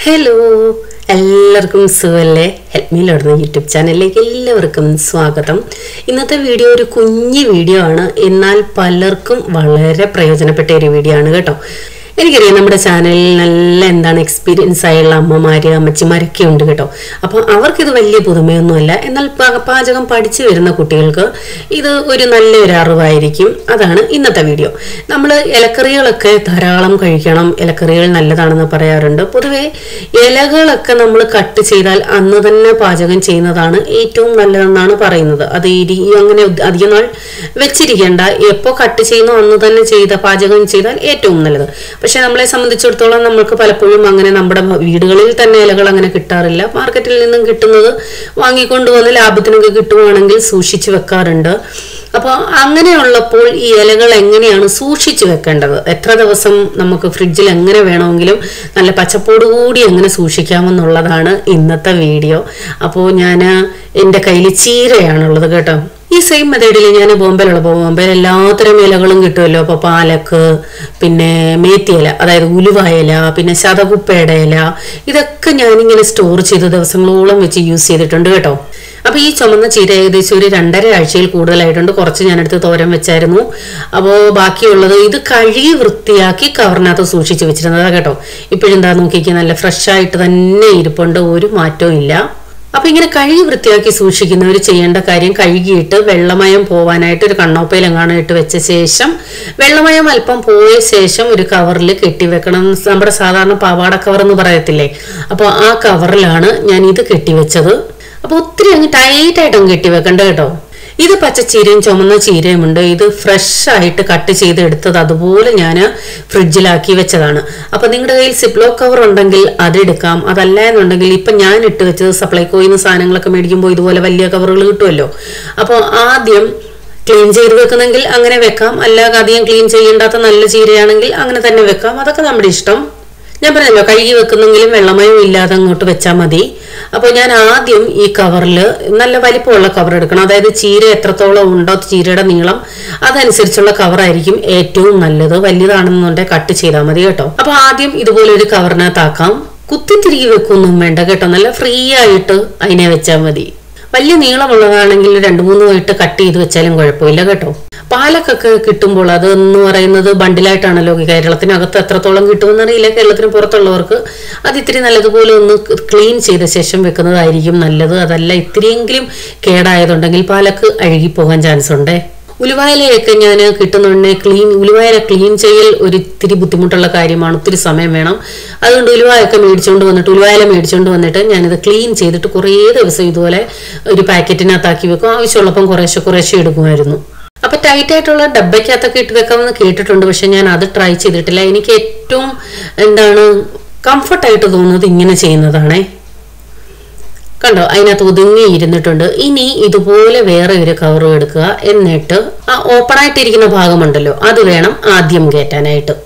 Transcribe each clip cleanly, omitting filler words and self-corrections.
Hello എല്ലാവർക്കും സുഖല്ലേ? Help me ലോർന്ന YouTube ചാനലിലേക്ക് എല്ലാവർക്കും സ്വാഗതം. ഇന്നത്തെ വീഡിയോ ഒരു കുഞ്ഞു വീഡിയോ ആണ്, എന്നാൽ പലർക്കും വളരെ പ്രയോജനപ്പെട്ട ഒരു വീഡിയോ ആണ് കേട്ടോ. എനിക്കറിയാം നമ്മുടെ ചാനലിൽ നല്ല എക്സ്പീരിയൻസ് ആയുള്ള അമ്മമാര് അമ്മച്ചിമാരൊക്കെ ഉണ്ട് കേട്ടോ. അപ്പോൾ അവർക്കിത് വലിയ പുതുമയൊന്നുമല്ല, എന്നാൽ പാചകം പഠിച്ചു വരുന്ന കുട്ടികൾക്ക് ഇത് ഒരു നല്ലൊരു അറിവായിരിക്കും. അതാണ് ഇന്നത്തെ വീഡിയോ. നമ്മൾ ഇലക്കറികളൊക്കെ ധാരാളം കഴിക്കണം, ഇലക്കറികൾ നല്ലതാണെന്ന് പറയാറുണ്ട്. പൊതുവെ ഇലകളൊക്കെ നമ്മൾ കട്ട് ചെയ്താൽ അന്ന് തന്നെ പാചകം ചെയ്യുന്നതാണ് ഏറ്റവും നല്ലതെന്നാണ് പറയുന്നത്. അത് അങ്ങനെ അധികം നാൾ വെച്ചിരിക്കേണ്ട, എപ്പോൾ കട്ട് ചെയ്യുന്നോ അന്ന് തന്നെ പാചകം ചെയ്താൽ ഏറ്റവും നല്ലത്. പക്ഷെ നമ്മളെ സംബന്ധിച്ചിടത്തോളം നമ്മൾക്ക് പലപ്പോഴും അങ്ങനെ നമ്മുടെ വീടുകളിൽ തന്നെ ഇലകൾ അങ്ങനെ കിട്ടാറില്ല. മാർക്കറ്റിൽ നിന്നും കിട്ടുന്നത് വാങ്ങിക്കൊണ്ടുവന്ന് ലാഭത്തിനൊക്കെ കിട്ടുവാണെങ്കിൽ സൂക്ഷിച്ചു വെക്കാറുണ്ട്. അപ്പോൾ അങ്ങനെയുള്ളപ്പോൾ ഈ ഇലകൾ എങ്ങനെയാണ് സൂക്ഷിച്ചു വെക്കേണ്ടത്, എത്ര ദിവസം നമുക്ക് ഫ്രിഡ്ജിൽ എങ്ങനെ വേണമെങ്കിലും നല്ല പച്ചപ്പോട് കൂടി എങ്ങനെ സൂക്ഷിക്കാമെന്നുള്ളതാണ് ഇന്നത്തെ വീഡിയോ. അപ്പോൾ ഞാൻ എൻ്റെ കയ്യിൽ ചീരയാണുള്ളത് കേട്ടോ. ഈ സെയിം മെത്തേഡിൽ ഞാൻ ബോംബെയിൽ എല്ലാത്തരം ഇലകളും കിട്ടുമല്ലോ. അപ്പോൾ പാലക്ക്, പിന്നെ മേത്തിയില, അതായത് ഉലുവ ഇല, പിന്നെ ശതകുപ്പയുടെ ഇല, ഇതൊക്കെ ഞാനിങ്ങനെ സ്റ്റോർ ചെയ്ത് ദിവസങ്ങളോളം വെച്ച് യൂസ് ചെയ്തിട്ടുണ്ട് കേട്ടോ. അപ്പോൾ ഈ ചുമന്ന ചീര ഏകദേശം ഒരു 2.5 ആഴ്ചയിൽ കൂടുതലായിട്ടുണ്ട്. കുറച്ച് ഞാനെടുത്ത് തോരൻ വെച്ചായിരുന്നു. അപ്പോൾ ബാക്കിയുള്ളത് ഇത് കഴുകി വൃത്തിയാക്കി കവറിനകത്ത് സൂക്ഷിച്ച് വെച്ചിരുന്നതാണ് കേട്ടോ. ഇപ്പോഴെന്താ നോക്കിക്കുക, നല്ല ഫ്രഷ് ആയിട്ട് തന്നെ ഇരിപ്പുണ്ട്, ഒരു മാറ്റവും ഇല്ല. അപ്പൊ ഇങ്ങനെ കഴുകി വൃത്തിയാക്കി സൂക്ഷിക്കുന്നവർ ചെയ്യേണ്ട കാര്യം, കഴുകിയിട്ട് വെള്ളമയം പോവാനായിട്ട് ഒരു കണ്ണോപ്പയിലെങ്ങാനും ഇട്ട് വെച്ച ശേഷം, വെള്ളമയം അല്പം പോയ ശേഷം ഒരു കവറിൽ കെട്ടിവെക്കണം. നമ്മുടെ സാധാരണ പാവാട കവർ എന്ന് പറയത്തില്ലേ, അപ്പോൾ ആ കവറിലാണ് ഞാൻ ഇത് കെട്ടിവെച്ചത്. അപ്പൊ ഒത്തിരി അങ്ങ് ടൈറ്റായിട്ടങ്ങ് കെട്ടിവെക്കണ്ട കേട്ടോ. ഇത് പച്ചച്ചീരയും ചുമന്ന ചീരയും ഉണ്ട്. ഇത് ഫ്രഷ് ആയിട്ട് കട്ട് ചെയ്തെടുത്തത് അതുപോലെ ഞാൻ ഫ്രിഡ്ജിലാക്കി വെച്ചതാണ്. അപ്പൊ നിങ്ങളുടെ കയ്യിൽ സിപ്ലോ കവർ ഉണ്ടെങ്കിൽ അതെടുക്കാം. അതല്ല എന്നുണ്ടെങ്കിൽ ഇപ്പൊ ഞാൻ ഇട്ട് വെച്ചത് സപ്ലൈകോയിൽ നിന്ന് സാധനങ്ങളൊക്കെ മേടിക്കുമ്പോൾ ഇതുപോലെ വലിയ കവറുകൾ കിട്ടുമല്ലോ. അപ്പോൾ ആദ്യം ക്ലീൻ ചെയ്ത് വെക്കുന്നെങ്കിൽ അങ്ങനെ വെക്കാം, അല്ലാതെ അധികം ക്ലീൻ ചെയ്യേണ്ടാത്ത നല്ല ചീരയാണെങ്കിൽ അങ്ങനെ തന്നെ വെക്കാം. അതൊക്കെ നമ്മുടെ ഇഷ്ടം. ഞാൻ പറഞ്ഞല്ലോ, കഴുകി വെക്കുന്നെങ്കിലും വെള്ളമയം ഇല്ലാതെ അങ്ങോട്ട് വെച്ചാൽ മതി. അപ്പോൾ ഞാൻ ആദ്യം ഈ കവറിൽ നല്ല വലിപ്പമുള്ള കവർ എടുക്കണം. അതായത് ചീര എത്രത്തോളം ഉണ്ടോ, ചീരയുടെ നീളം അതനുസരിച്ചുള്ള കവറായിരിക്കും ഏറ്റവും നല്ലത്. വലിയതാണെന്നുണ്ടെങ്കിൽ കട്ട് ചെയ്താൽ മതി കേട്ടോ. അപ്പൊ ആദ്യം ഇതുപോലെ ഒരു കവറിനകത്താക്കാം. കുത്തിത്തിരികി വെക്കൊന്നും വേണ്ട കേട്ടോ, നല്ല ഫ്രീ ആയിട്ട് അതിനെ വെച്ചാൽ മതി. വലിയ നീളമുള്ളതാണെങ്കിൽ 2-3 ആയിട്ട് കട്ട് ചെയ്ത് വെച്ചാലും കുഴപ്പമില്ല കേട്ടോ. പാലക്കൊക്കെ കിട്ടുമ്പോൾ അതെന്ന് പറയുന്നത് ബണ്ടിലായിട്ടാണല്ലോ. കേരളത്തിനകത്ത് എത്രത്തോളം കിട്ടുമെന്നറിയില്ല, കേരളത്തിന് പുറത്തുള്ളവർക്ക് അത് ഇത്തിരി നല്ലതുപോലെ ഒന്ന് ക്ലീൻ ചെയ്ത ശേഷം വെക്കുന്നതായിരിക്കും നല്ലത്. അതല്ല ഇത്തിരിയെങ്കിലും കേടായതുണ്ടെങ്കിൽ പാലക്ക് അഴുകിപ്പോകാൻ ചാൻസ് ഉണ്ട്. ഉലുവായിലയൊക്കെ ഞാൻ കിട്ടുന്നുണ്ട്. ഉലുവായില ക്ലീൻ ചെയ്യൽ ഒരു ഇത്തിരി ബുദ്ധിമുട്ടുള്ള കാര്യമാണ്, ഒത്തിരി സമയം വേണം. അതുകൊണ്ട് ഉലുവായില മേടിച്ചുകൊണ്ട് വന്നിട്ട് ഞാനിത് ക്ലീൻ ചെയ്തിട്ട് കുറേ ദിവസം ഇതുപോലെ ഒരു പാക്കറ്റിനകത്താക്കി വെക്കും. ആവശ്യമുള്ളപ്പം കുറേശ്ശെ എടുക്കുമായിരുന്നു. അപ്പൊ ടൈറ്റ് ആയിട്ടുള്ള ഡബ്ബയ്ക്കകത്തൊക്കെ ഇട്ട് വെക്കാമെന്ന് കേട്ടിട്ടുണ്ട്, പക്ഷെ ഞാൻ അത് ട്രൈ ചെയ്തിട്ടില്ല. എനിക്ക് ഏറ്റവും കംഫർട്ടായിട്ട് തോന്നുന്നത് ഇങ്ങനെ ചെയ്യുന്നതാണേ. കണ്ടോ, അതിനകത്ത് ഒതുങ്ങി ഇരുന്നിട്ടുണ്ട്. ഇനി ഇതുപോലെ വേറെ ഒരു കവറും എടുക്കുക. എന്നിട്ട് ആ ഓപ്പൺ ആയിട്ടിരിക്കുന്ന ഭാഗമുണ്ടല്ലോ, അത് വേണം ആദ്യം കയറ്റാനായിട്ട്.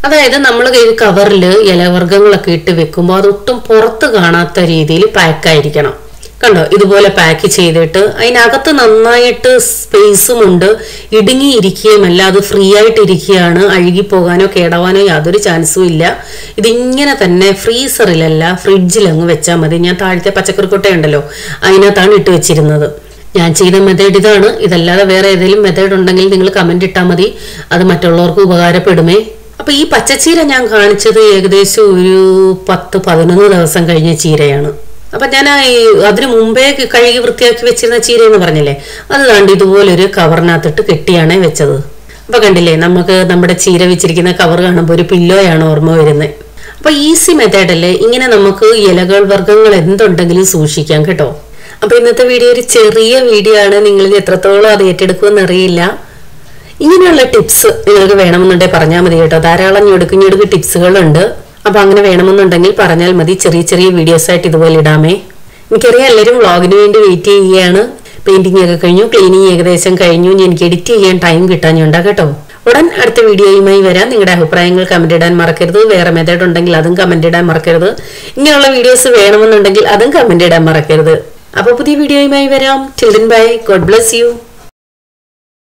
അതായത് നമ്മൾ കവറിൽ ഇലവർഗ്ഗങ്ങളൊക്കെ ഇട്ട് വെക്കുമ്പോൾ അതൊട്ടും പുറത്ത് കാണാത്ത രീതിയിൽ പാക്കായിരിക്കണം. കണ്ടോ, ഇതുപോലെ പാക്ക് ചെയ്തിട്ട് അതിനകത്ത് നന്നായിട്ട് സ്പേസും ഉണ്ട്, ഇടുങ്ങിയിരിക്കുകയുമല്ല, അത് ഫ്രീ ആയിട്ട് ഇരിക്കുകയാണ്. അഴുകിപ്പോകാനോ കേടാവാനോ യാതൊരു ചാൻസും ഇല്ല. ഇതിങ്ങനെ തന്നെ ഫ്രീസറിലല്ല ഫ്രിഡ്ജിലങ്ങ് വെച്ചാൽ മതി. ഞാൻ താഴത്തെ പച്ചക്കറിക്കൊട്ടയുണ്ടല്ലോ അതിനകത്താണ് ഇട്ട് വെച്ചിരുന്നത്. ഞാൻ ചെയ്ത മെത്തേഡ് ഇതാണ്. ഇതല്ലാതെ വേറെ ഏതെങ്കിലും മെത്തേഡ് ഉണ്ടെങ്കിൽ നിങ്ങൾ കമന്റ് ഇട്ടാൽ മതി, അത് മറ്റുള്ളവർക്ക് ഉപകാരപ്പെടുമേ. അപ്പൊ ഈ പച്ചച്ചീര ഞാൻ കാണിച്ചത് ഏകദേശം ഒരു 10-11 ദിവസം കഴിഞ്ഞ ചീരയാണ്. അപ്പൊ ഞാൻ അതിനു മുമ്പേ കഴുകി വൃത്തിയാക്കി വെച്ചിരുന്ന ചീര എന്ന് പറഞ്ഞില്ലേ, അത് കണ്ട് ഇതുപോലൊരു കവറിനകത്തിട്ട് കെട്ടിയാണ് വെച്ചത്. അപ്പൊ കണ്ടില്ലേ, നമുക്ക് നമ്മുടെ ചീര വെച്ചിരിക്കുന്ന കവർ കാണുമ്പോൾ ഒരു പില്ലോയാണ് ഓർമ്മ വരുന്നത്. അപ്പൊ ഈസി മെത്തേഡല്ലേ, ഇങ്ങനെ നമുക്ക് ഇലകൾ വർഗ്ഗങ്ങൾ എന്തുണ്ടെങ്കിലും സൂക്ഷിക്കാം കേട്ടോ. അപ്പൊ ഇന്നത്തെ വീഡിയോ ഒരു ചെറിയ വീഡിയോ ആണ്, നിങ്ങൾ എത്രത്തോളം അത് ഏറ്റെടുക്കുമെന്ന് അറിയില്ല. ഇങ്ങനെയുള്ള ടിപ്സ് നിങ്ങൾക്ക് വേണമെന്നുണ്ടെങ്കിൽ പറഞ്ഞാൽ മതി കേട്ടോ. ധാരാളം ഞൊടുക്ക് ടിപ്സുകളുണ്ട്. അപ്പൊ അങ്ങനെ വേണമെന്നുണ്ടെങ്കിൽ പറഞ്ഞാൽ മതി. ചെറിയ വീഡിയോസ് ആയിട്ട് ഇതുപോലെ ഇടാമേ. എനിക്കറിയാം എല്ലാവരും വ്ളോഗിന് വേണ്ടി വെയിറ്റ് ചെയ്യുകയാണ്. പെയിന്റിംഗ് ഒക്കെ കഴിഞ്ഞു, ക്ലീനിങ് ഏകദേശം കഴിഞ്ഞു. എനിക്ക് എഡിറ്റ് ചെയ്യാൻ ടൈം കിട്ടാഞ്ഞുണ്ടാ കേട്ടോ. ഉടൻ അടുത്ത വീഡിയോയുമായി വരാം. നിങ്ങളുടെ അഭിപ്രായങ്ങൾ കമന്റ് ഇടാൻ മറക്കരുത്. വേറെ മെത്തേഡ് ഉണ്ടെങ്കിൽ അതും കമന്റ് ഇടാൻ മറക്കരുത്. ഇങ്ങനെയുള്ള വീഡിയോസ് വേണമെന്നുണ്ടെങ്കിൽ അതും കമന്റ് ഇടാൻ മറക്കരുത്. അപ്പൊ പുതിയ വീഡിയോയുമായി വരാം. Till then bye. God bless you.